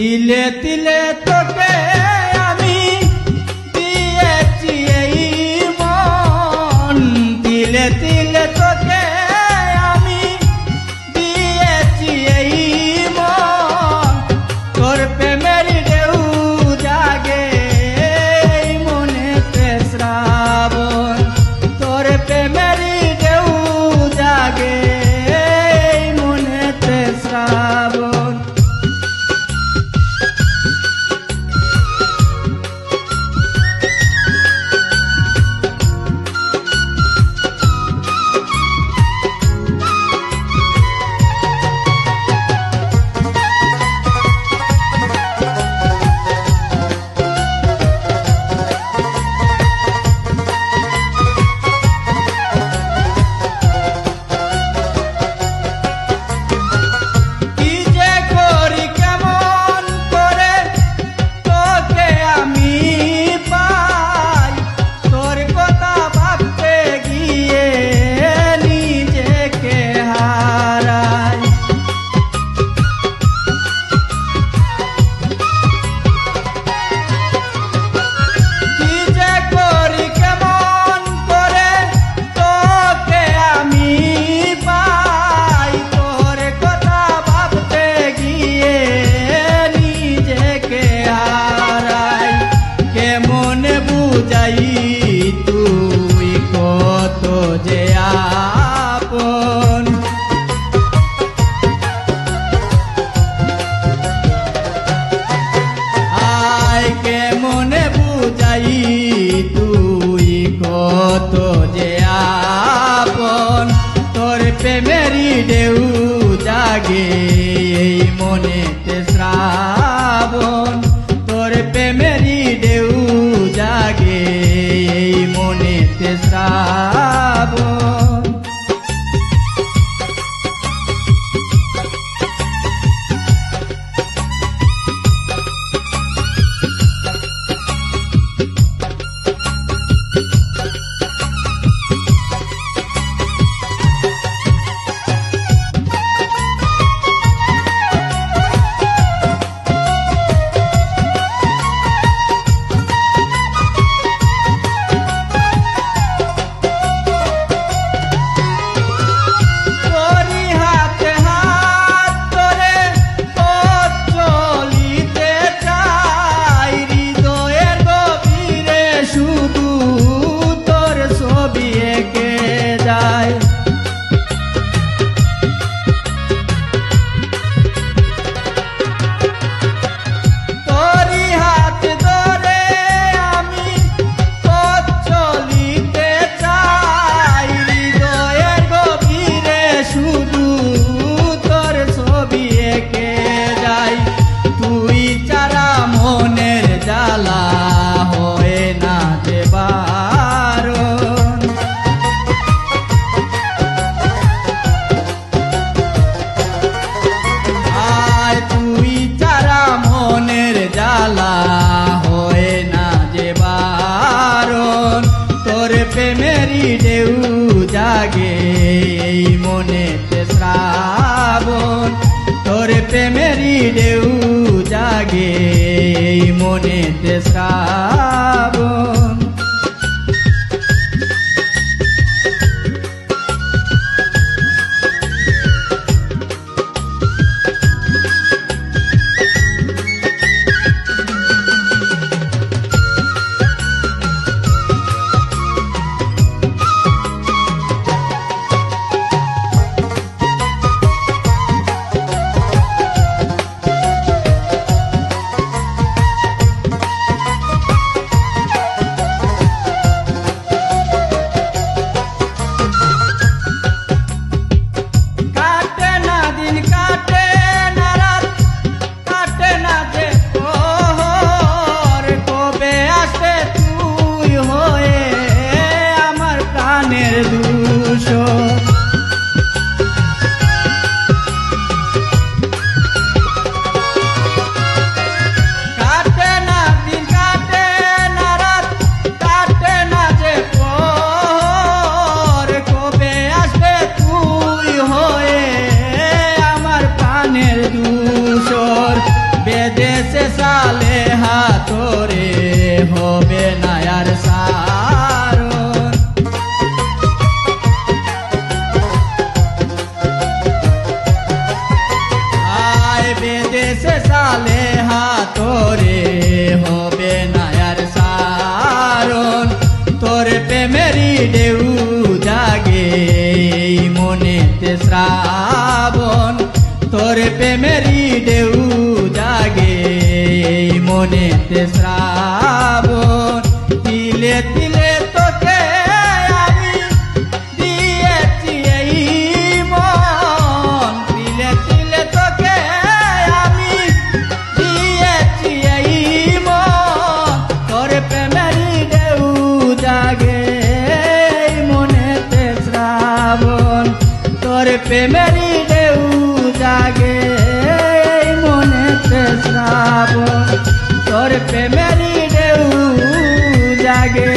তিলে তিলে তোকে আমি দিয়েছি এই মন, তিলে তিলে তোকে আমি দিয়েছি এই মন। তোর প্রেমের ঢেউ জাগে এই মনেতে শ্রাবণ, তোর প্রেমের ঢেউ জাগে এই মনেতে শ্রাবণ। তুই কত যে আপন, আয় কেমনে বুঝাই তুই কত যে আপন। তোর প্রেমেরই ঢেউ জাগে এই মনেতে শ্রাবণ, তোর প্রেমেরই ঢেউ জাগে এই মনেতে শ্রাবণ। প্রেমেরই ঢেউ জাগে এই মনেতে শ্রাবণ, তোর প্রেমেরই ঢেউ জাগে এই মনেতে শ্রাবণ। প্রেমেরই ঢেউ জাগে এই মনেতে শ্রাবণ তিলে তিলে তোকে আমি দিয়েছি এই মন তিলে তিলে তোকে আমি দিয়েছি এই মন তোর প্রেমেরই ঢেউ জাগে এই মনেতে শ্রাবণ তোর প্রেমেরই ঢেউ জাগে এই মনেতে শ্রাবণ তোর প্রেমেরই ঢেউ জাগে